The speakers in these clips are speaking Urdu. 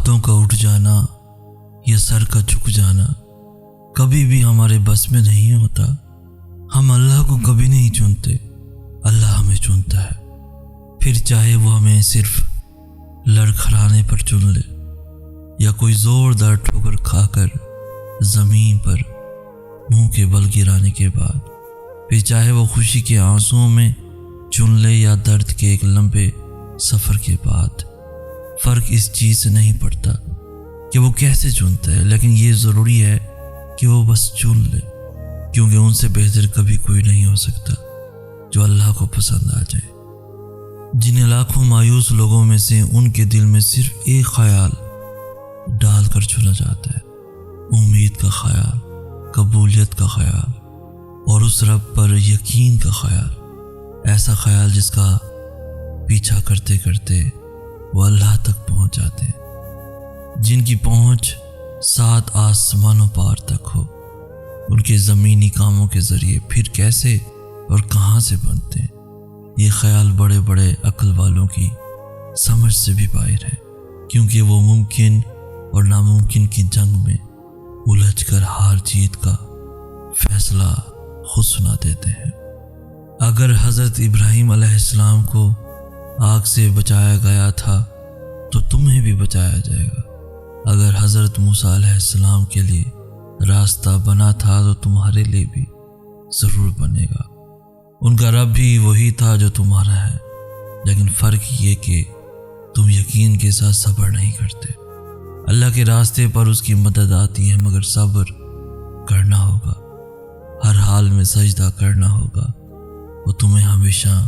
ہاتھوں کا اٹھ جانا یا سر کا جھک جانا کبھی بھی ہمارے بس میں نہیں ہوتا۔ ہم اللہ کو کبھی نہیں چنتے، اللہ ہمیں چنتا ہے، پھر چاہے وہ ہمیں صرف لڑکھڑانے پر چن لے یا کوئی زوردار ٹھوکر کھا کر زمین پر منہ کے بل گرانے کے بعد، پھر چاہے وہ خوشی کے آنسوؤں میں چن لے یا درد کے ایک لمبے سفر کے بعد۔ فرق اس چیز سے نہیں پڑتا کہ وہ کیسے چنتا ہے، لیکن یہ ضروری ہے کہ وہ بس چن لے، کیونکہ ان سے بہتر کبھی کوئی نہیں ہو سکتا جو اللہ کو پسند آ جائے۔ جن لاکھوں مایوس لوگوں میں سے ان کے دل میں صرف ایک خیال ڈال کر چنا جاتا ہے، امید کا خیال، قبولیت کا خیال اور اس رب پر یقین کا خیال، ایسا خیال جس کا پیچھا کرتے کرتے وہ اللہ تک پہنچ جاتے ہیں، جن کی پہنچ 7 آسمانوں پار تک ہو۔ ان کے زمینی کاموں کے ذریعے پھر کیسے اور کہاں سے بنتے ہیں، یہ خیال بڑے بڑے عقل والوں کی سمجھ سے بھی باہر ہے، کیونکہ وہ ممکن اور ناممکن کی جنگ میں الجھ کر ہار جیت کا فیصلہ خود سنا دیتے ہیں۔ اگر حضرت ابراہیم علیہ السلام کو آگ سے بچایا گیا تھا تو تمہیں بھی بچایا جائے گا۔ اگر حضرت موسیٰ علیہ السلام کے لیے راستہ بنا تھا تو تمہارے لیے بھی ضرور بنے گا۔ ان کا رب بھی وہی تھا جو تمہارا ہے، لیکن فرق یہ کہ تم یقین کے ساتھ صبر نہیں کرتے۔ اللہ کے راستے پر اس کی مدد آتی ہے، مگر صبر کرنا ہوگا، ہر حال میں سجدہ کرنا ہوگا۔ وہ تمہیں ہمیشہ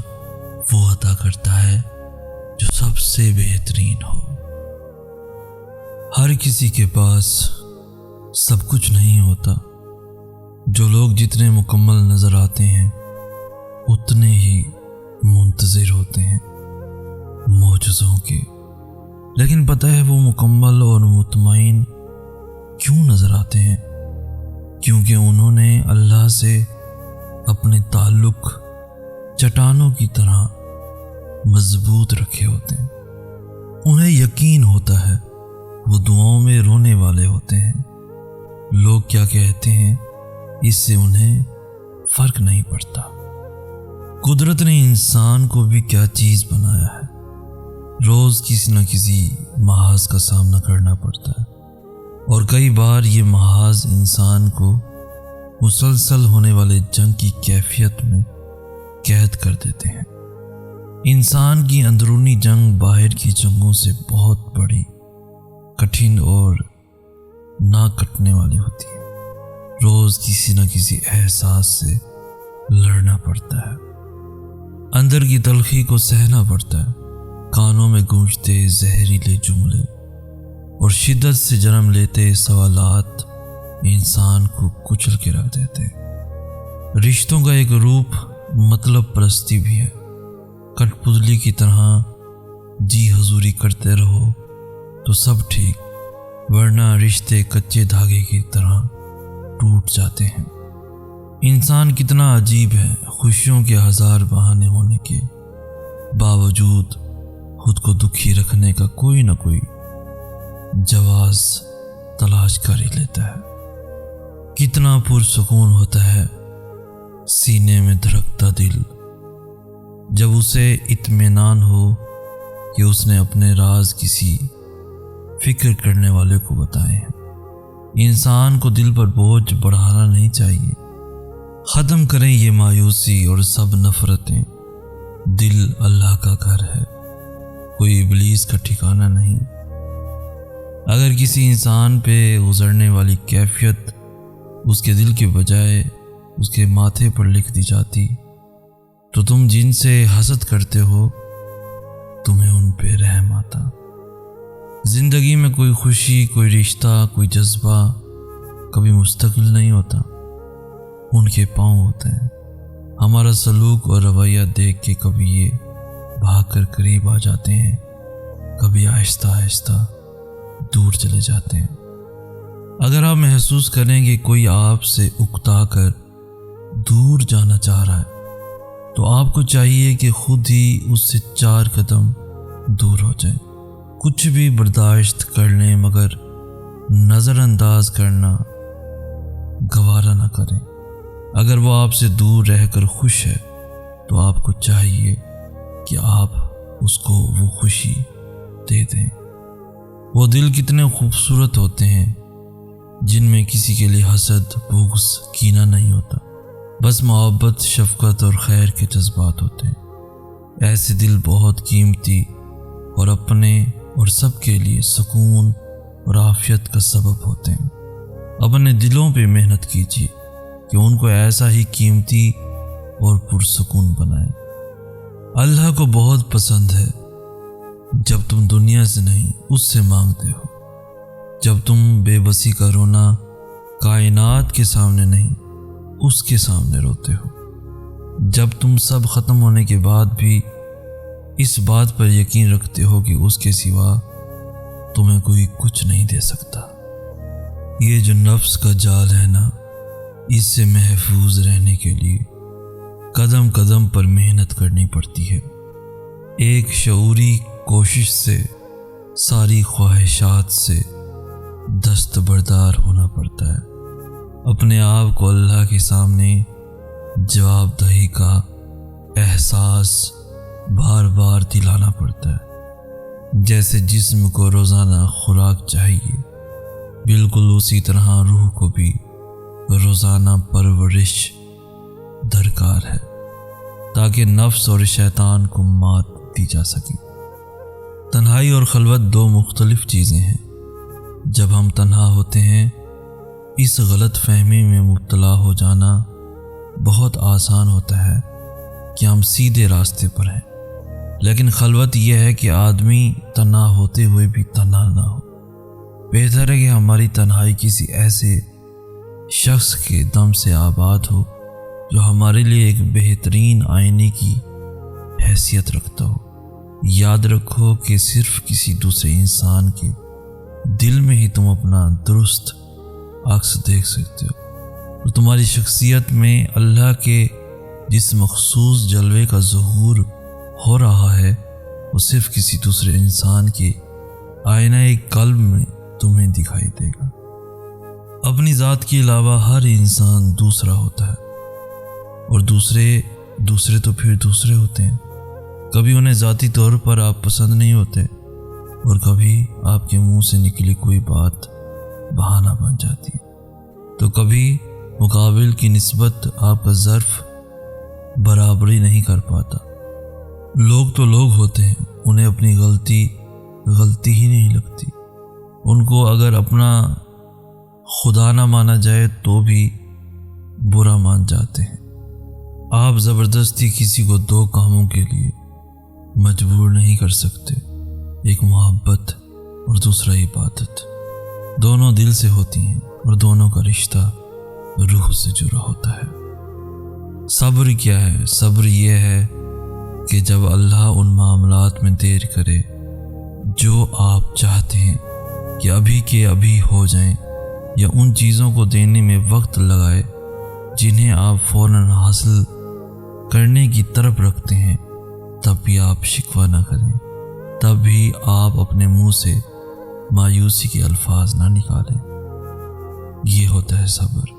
وہ عطا کرتا ہے جو سب سے بہترین ہو۔ ہر کسی کے پاس سب کچھ نہیں ہوتا۔ جو لوگ جتنے مکمل نظر آتے ہیں اتنے ہی منتظر ہوتے ہیں معجزوں کے، لیکن پتہ ہے وہ مکمل اور مطمئن کیوں نظر آتے ہیں؟ کیونکہ انہوں نے اللہ سے اپنے تعلق چٹانوں کی طرح مضبوط رکھے ہوتے ہیں۔ انہیں یقین ہوتا ہے وہ دعاؤں میں رونے والے ہوتے ہیں۔ لوگ کیا کہتے ہیں اس سے انہیں فرق نہیں پڑتا۔ قدرت نے انسان کو بھی کیا چیز بنایا ہے، روز کسی نہ کسی محاذ کا سامنا کرنا پڑتا ہے، اور کئی بار یہ محاذ انسان کو مسلسل ہونے والے جنگ کی کیفیت میں قید کر دیتے ہیں۔ انسان کی اندرونی جنگ باہر کی جنگوں سے بہت بڑی، کٹھن اور نہ کٹنے والی ہوتی ہے۔ روز کسی نہ کسی احساس سے لڑنا پڑتا ہے، اندر کی تلخی کو سہنا پڑتا ہے، کانوں میں گونجتے زہریلے جملے اور شدت سے جنم لیتے سوالات انسان کو کچل کے رکھ دیتے ہیں۔ رشتوں کا ایک روپ مطلب پرستی بھی ہے۔ کٹ پتلی کی طرح جی حضوری کرتے رہو تو سب ٹھیک، ورنہ رشتے کچے دھاگے کی طرح ٹوٹ جاتے ہیں۔ انسان کتنا عجیب ہے، خوشیوں کے 1000 بہانے ہونے کے باوجود خود کو دکھی رکھنے کا کوئی نہ کوئی جواز تلاش کر ہی لیتا ہے۔ کتنا پرسکون ہوتا ہے سینے میں دھڑکتا دل جب اسے اطمینان ہو کہ اس نے اپنے راز کسی فکر کرنے والے کو بتائے ہیں۔ انسان کو دل پر بوجھ بڑھانا نہیں چاہیے۔ ختم کریں یہ مایوسی اور سب نفرتیں۔ دل اللہ کا گھر ہے، کوئی ابلیس کا ٹھکانہ نہیں۔ اگر کسی انسان پہ گزرنے والی کیفیت اس کے دل کے بجائے اس کے ماتھے پر لکھ دی جاتی تو تم جن سے حسد کرتے ہو تمہیں ان پہ رحم آتا۔ زندگی میں کوئی خوشی، کوئی رشتہ، کوئی جذبہ کبھی مستقل نہیں ہوتا، ان کے پاؤں ہوتے ہیں۔ ہمارا سلوک اور رویہ دیکھ کے کبھی یہ بھاگ کر قریب آ جاتے ہیں، کبھی آہستہ آہستہ دور چلے جاتے ہیں۔ اگر آپ محسوس کریں کہ کوئی آپ سے اکتا کر دور جانا چاہ رہا ہے تو آپ کو چاہیے کہ خود ہی اس سے 4 قدم دور ہو جائیں۔ کچھ بھی برداشت کر لیں مگر نظر انداز کرنا گوارا نہ کریں۔ اگر وہ آپ سے دور رہ کر خوش ہے تو آپ کو چاہیے کہ آپ اس کو وہ خوشی دے دیں۔ وہ دل کتنے خوبصورت ہوتے ہیں جن میں کسی کے لیے حسد، بغض، کینہ نہیں ہوتا، بس محبت، شفقت اور خیر کے جذبات ہوتے ہیں۔ ایسے دل بہت قیمتی اور اپنے اور سب کے لیے سکون اور عافیت کا سبب ہوتے ہیں۔ اپنے دلوں پہ محنت کیجیے کہ ان کو ایسا ہی قیمتی اور پرسکون بنائیں۔ اللہ کو بہت پسند ہے جب تم دنیا سے نہیں اس سے مانگتے ہو، جب تم بے بسی کا رونا کائنات کے سامنے نہیں اس کے سامنے روتے ہو، جب تم سب ختم ہونے کے بعد بھی اس بات پر یقین رکھتے ہو کہ اس کے سوا تمہیں کوئی کچھ نہیں دے سکتا۔ یہ جو نفس کا جال ہے نا، اس سے محفوظ رہنے کے لیے قدم قدم پر محنت کرنی پڑتی ہے۔ ایک شعوری کوشش سے ساری خواہشات سے دستبردار ہونا پڑتا ہے۔ اپنے آپ کو اللہ کے سامنے جواب دہی کا احساس بار بار دلانا پڑتا ہے۔ جیسے جسم کو روزانہ خوراک چاہیے، بالکل اسی طرح روح کو بھی روزانہ پرورش درکار ہے تاکہ نفس اور شیطان کو مات دی جا سکے۔ تنہائی اور خلوت دو مختلف چیزیں ہیں۔ جب ہم تنہا ہوتے ہیں اس غلط فہمی میں مبتلا ہو جانا بہت آسان ہوتا ہے کہ ہم سیدھے راستے پر ہیں، لیکن خلوت یہ ہے کہ آدمی تنہا ہوتے ہوئے بھی تنہا نہ ہو۔ بہتر ہے کہ ہماری تنہائی کسی ایسے شخص کے دم سے آباد ہو جو ہمارے لیے ایک بہترین آئینے کی حیثیت رکھتا ہو۔ یاد رکھو کہ صرف کسی دوسرے انسان کے دل میں ہی تم اپنا درست عکس دیکھ سکتے ہو، اور تمہاری شخصیت میں اللہ کے جس مخصوص جلوے کا ظہور ہو رہا ہے وہ صرف کسی دوسرے انسان کے آئینہ قلب میں تمہیں دکھائی دے گا۔ اپنی ذات کے علاوہ ہر انسان دوسرا ہوتا ہے، اور دوسرے تو پھر دوسرے ہوتے ہیں۔ کبھی انہیں ذاتی طور پر آپ پسند نہیں ہوتے، اور کبھی آپ کے منہ سے نکلی کوئی بات بہانہ بن جاتی ہے، تو کبھی مقابل کی نسبت آپ کا ظرف برابری نہیں کر پاتا۔ لوگ تو لوگ ہوتے ہیں، انہیں اپنی غلطی ہی نہیں لگتی۔ ان کو اگر اپنا خدا نہ مانا جائے تو بھی برا مان جاتے ہیں۔ آپ زبردستی کسی کو دو کاموں کے لیے مجبور نہیں کر سکتے، ایک محبت اور دوسرا عبادت۔ دونوں دل سے ہوتی ہیں اور دونوں کا رشتہ روح سے جڑا ہوتا ہے۔ صبر کیا ہے؟ صبر یہ ہے کہ جب اللہ ان معاملات میں دیر کرے جو آپ چاہتے ہیں کہ ابھی کے ابھی ہو جائیں، یا ان چیزوں کو دینے میں وقت لگائے جنہیں آپ فوراً حاصل کرنے کی طرف رکھتے ہیں، تب بھی آپ شکوہ نہ کریں، تب بھی آپ اپنے منہ سے مایوسی کے الفاظ نہ نکالیں۔ یہ ہوتا ہے صبر۔